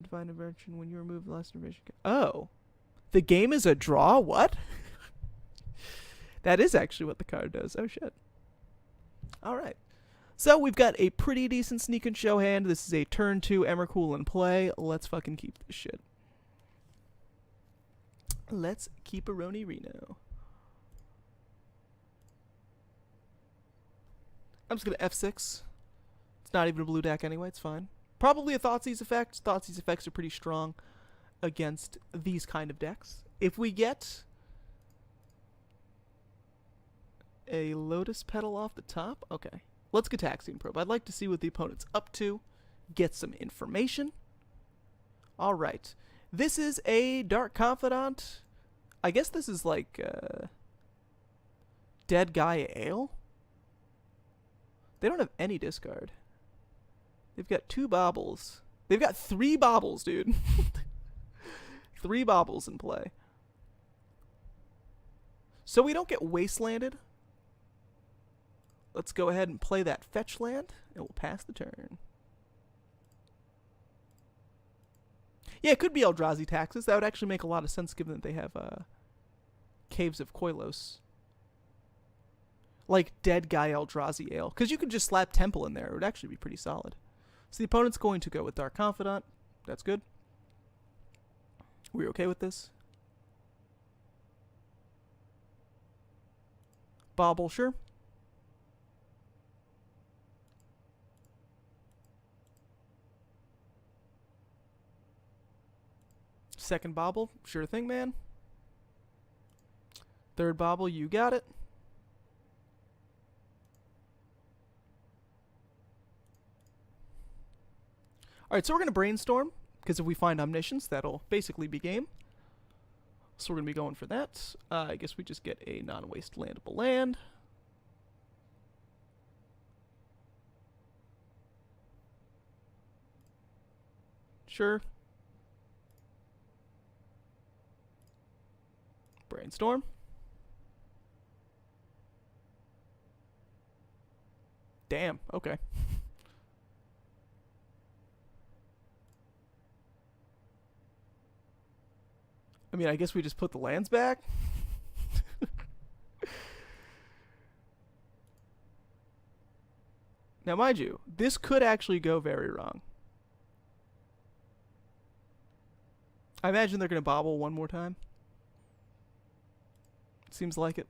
Divine Intervention when you remove the last intervention. Oh. The game is a draw? What? That is actually what the card does. Oh, shit. Alright. So we've got a pretty decent sneak and show hand. This is a turn 2 Emrakul in play. Let's fucking keep this shit. Let's keep a Roni Reno. I'm just going to F6. It's not even a blue deck anyway. It's fine. Probably a Thoughtseize effect. Thoughtseize effects are pretty strong against these kind of decks. If we get a Lotus Petal off the top, okay. Let's Gitaxian Probe. I'd like to see what the opponent's up to. Get some information. Alright. This is a Dark Confidant. I guess this is like Dead Gaia Ale. They don't have any discard. They've got 2 baubles. They've got 3 baubles, dude. 3 baubles in play. So we don't get wastelanded. Let's go ahead and play that fetch land, and we'll pass the turn. Yeah, it could be Eldrazi Taxes. That would actually make a lot of sense given that they have Caves of Koilos. Like Dead Guy Eldrazi Ale. Because you could just slap Temple in there. It would actually be pretty solid. So the opponent's going to go with Dark Confidant. That's good. We're okay with this. Bauble, sure. Second bauble, sure thing, man. Third bauble, you got it. Alright, so we're going to brainstorm, because if we find Omniscience, that'll basically be game. So we're going to be going for that. I guess we just get a non-waste landable land. Sure. Brainstorm. Damn, okay. I mean, I guess we just put the lands back. Now, mind you, this could actually go very wrong. I imagine they're going to bobble one more time. Seems like it.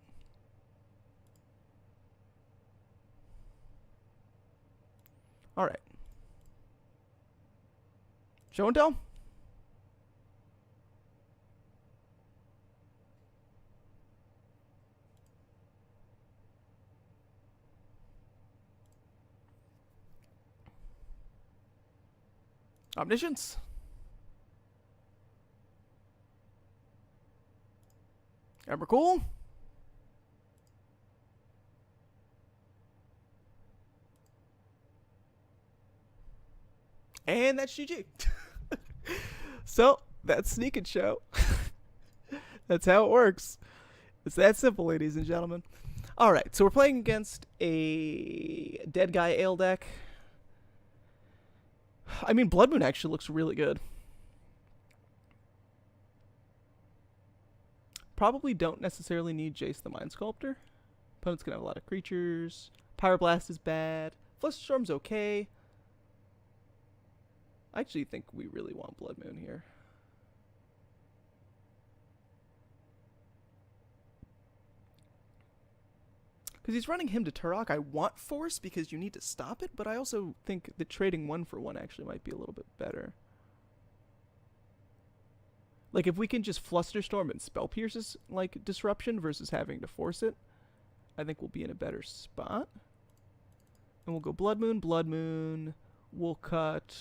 Alright. Show and tell. Omniscience. Emrakul. And that's GG. So, that's Sneak and Show. That's how it works. It's that simple, ladies and gentlemen. Alright, so we're playing against a Dead Guy Ale deck. I mean, Blood Moon actually looks really good. Probably don't necessarily need Jace the Mind Sculptor. Opponent's gonna have a lot of creatures. Pyroblast is bad. Flusterstorm's okay. I actually think we really want Blood Moon here. Because he's running him to Turok. I want Force because you need to stop it, but I also think that trading 1 for 1 actually might be a little bit better. Like, if we can just Flusterstorm and Spell Pierce's, like, Disruption versus having to force it, I think we'll be in a better spot. And we'll go Blood Moon, Blood Moon. We'll cut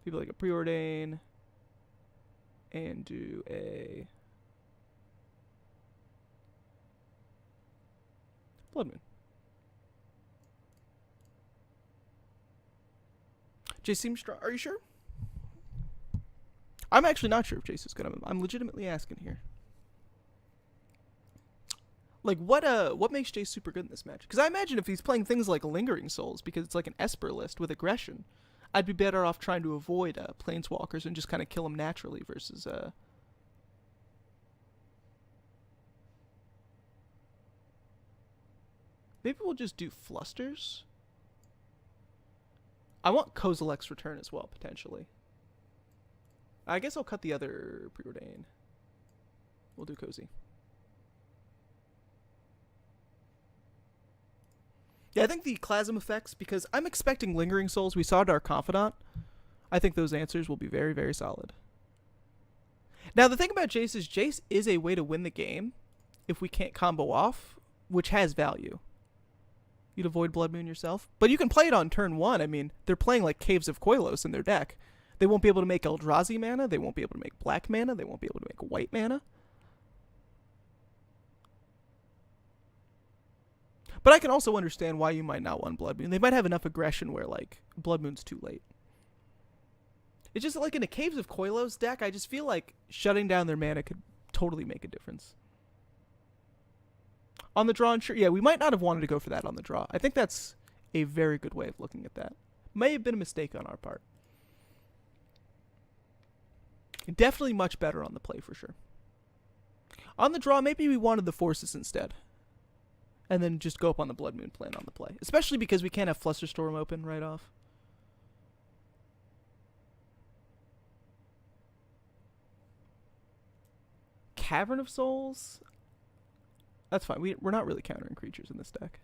people like a Preordain and do a Blood Moon. Jace seems strong. Are you sure? I'm actually not sure if Jace is gonna. I'm legitimately asking here. Like, what makes Jace super good in this match? Because I imagine if he's playing things like Lingering Souls, because it's like an Esper list with aggression, I'd be better off trying to avoid planeswalkers and just kind of kill them naturally versus maybe we'll just do Flusters. I want Kozilek's Return as well, potentially. I guess I'll cut the other Preordain. We'll do Cozy. Yeah, I think the Klasm effects, because I'm expecting Lingering Souls. We saw Dark Confidant. I think those answers will be very, very solid. Now, the thing about Jace is a way to win the game if we can't combo off, which has value. You'd avoid Blood Moon yourself. But you can play it on turn 1. I mean, they're playing like Caves of Koilos in their deck. They won't be able to make Eldrazi mana. They won't be able to make black mana. They won't be able to make white mana. But I can also understand why you might not want Blood Moon. They might have enough aggression where, like, Blood Moon's too late. It's just like in a Caves of Koilos deck, I just feel like shutting down their mana could totally make a difference. On the draw, sure, yeah, we might not have wanted to go for that on the draw. I think that's a very good way of looking at that. May have been a mistake on our part. Definitely much better on the play for sure. On the draw, maybe we wanted the Forces instead. And then just go up on the Blood Moon plan on the play. Especially because we can't have Flusterstorm open right off. Cavern of Souls? That's fine. We're not really countering creatures in this deck.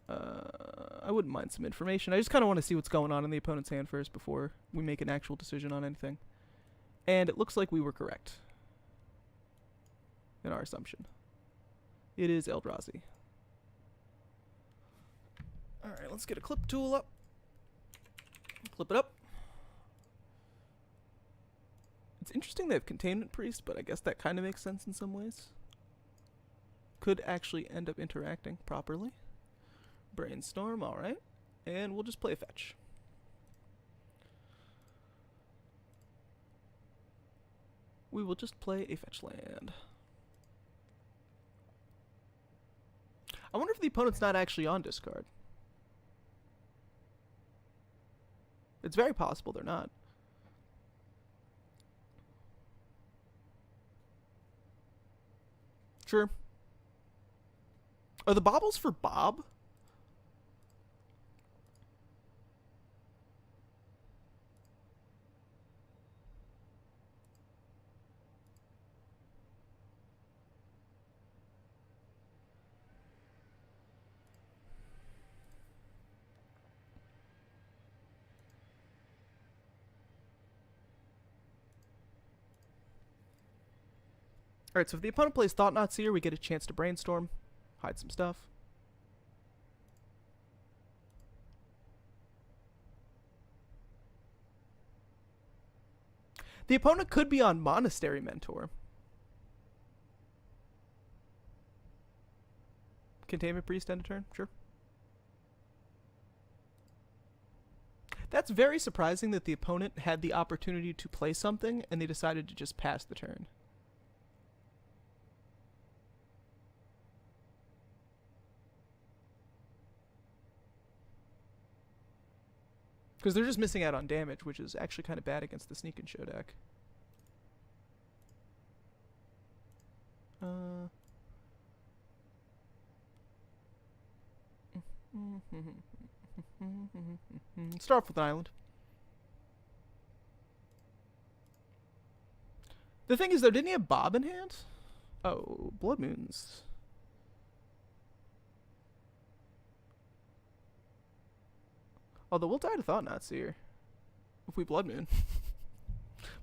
I wouldn't mind some information. I just kind of want to see what's going on in the opponent's hand first before we make an actual decision on anything. And it looks like we were correct in our assumption. It is Eldrazi. Alright, let's get a clip tool up. Clip it up. It's interesting they have Containment Priest, but I guess that kind of makes sense in some ways. Could actually end up interacting properly. Brainstorm, alright. And we'll just play a fetch. We will just play a fetch land. I wonder if the opponent's not actually on discard. It's very possible they're not. Sure. Are the baubles for Bob? Alright, so if the opponent plays Thought-Knot Seer, we get a chance to brainstorm, hide some stuff. The opponent could be on Monastery Mentor. Containment Priest end of turn, sure. That's very surprising that the opponent had the opportunity to play something and they decided to just pass the turn. Because they're just missing out on damage, which is actually kind of bad against the Sneak and Show deck. Start off with an island. The thing is, though, didn't he have Bob in hand? Oh, Blood Moons. Although we'll die to Thought-Knot Seer if we Blood Moon.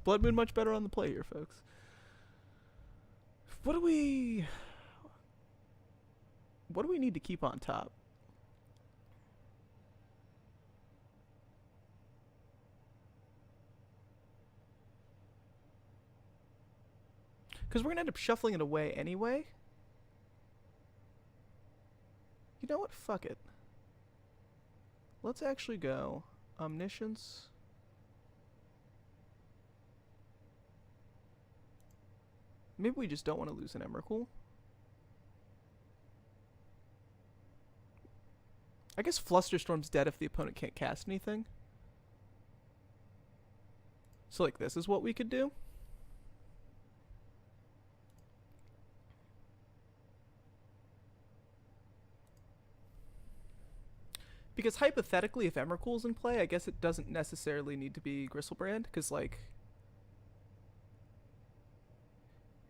Blood Moon much better on the play here, folks. What do we need to keep on top? Because we're going to end up shuffling it away anyway. You know what? Fuck it. Let's actually go Omniscience. Maybe we just don't want to lose an Emrakul. I guess Flusterstorm's dead if the opponent can't cast anything. So like this is what we could do. Because hypothetically, if Emrakul's in play, I guess it doesn't necessarily need to be Griselbrand, because, like...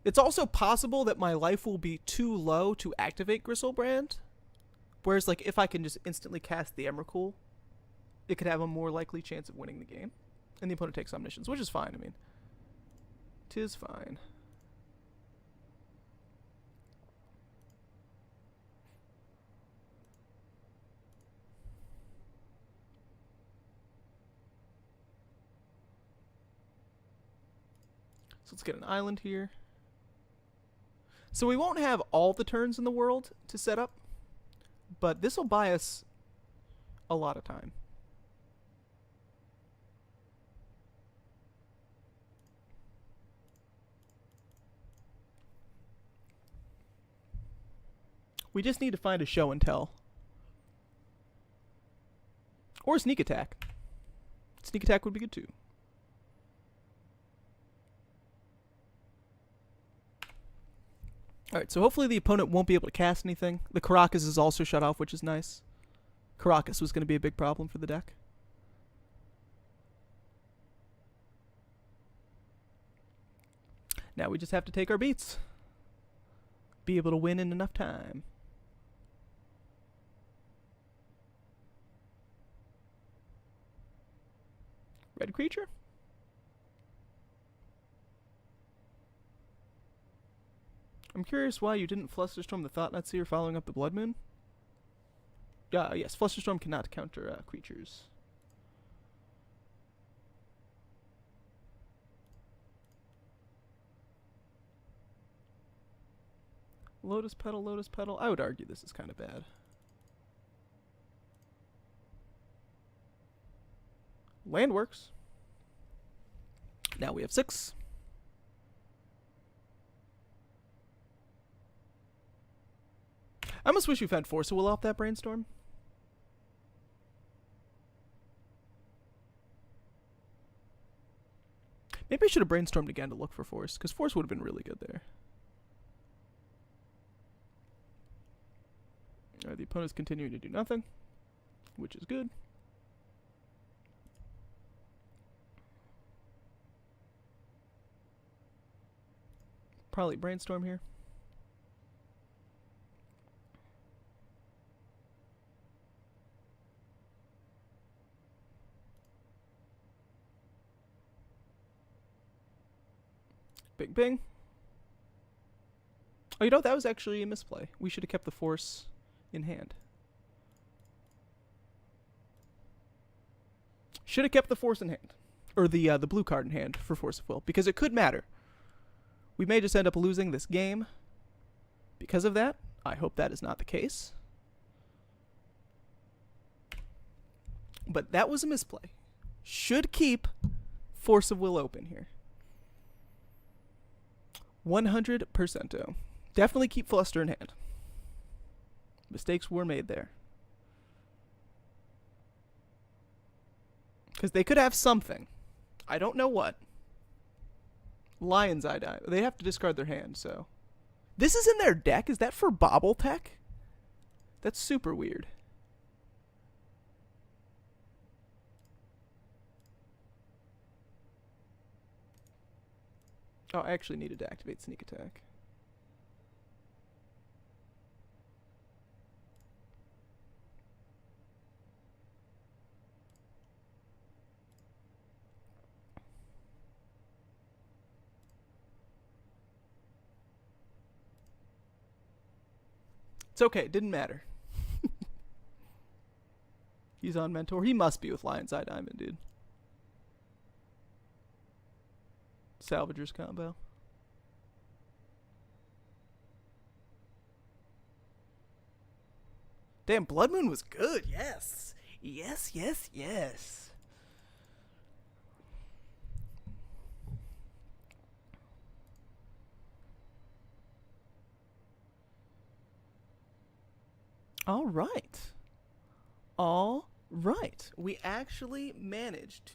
It's also possible that my life will be too low to activate Griselbrand. Whereas, like, if I can just instantly cast the Emrakul, it could have a more likely chance of winning the game. And the opponent takes Omniscience, which is fine, I mean. 'Tis fine. So let's get an island here. So we won't have all the turns in the world to set up, but this will buy us a lot of time. We just need to find a show and tell. Or sneak attack. Sneak attack would be good too. Alright, so hopefully the opponent won't be able to cast anything. The Karakas is also shut off, which is nice. Karakas was going to be a big problem for the deck. Now we just have to take our beats. Be able to win in enough time. Red creature? I'm curious why you didn't Flusterstorm the Thought-Knot Seer following up the Blood Moon. Yes, Flusterstorm cannot counter creatures. Lotus Petal, Lotus Petal. I would argue this is kind of bad. Land works. Now we have 6. I almost wish we found Force of Will off that Brainstorm. Maybe I should have brainstormed again to look for Force, because Force would have been really good there. Alright, the opponent's continuing to do nothing, which is good. Probably Brainstorm here. Bing, bing. Oh, you know, that was actually a misplay. We should have kept the Force in hand. Should have kept the Force in hand. Or the blue card in hand for Force of Will. Because it could matter. We may just end up losing this game because of that. I hope that is not the case. But that was a misplay. Should keep Force of Will open here. 100%. Definitely keep Fluster in hand. Mistakes were made there. Because they could have something. I don't know what. Lion's Eye die. They have to discard their hand, so. This is in their deck? Is that for Bobble Tech? That's super weird. Oh, I actually needed to activate Sneak Attack. It's okay, it didn't matter. He's on Mentor. He must be with Lion's Eye Diamond, dude. Salvager's combo. Damn, Blood Moon was good. Yes. Yes, yes, yes. All right. All right. We actually managed to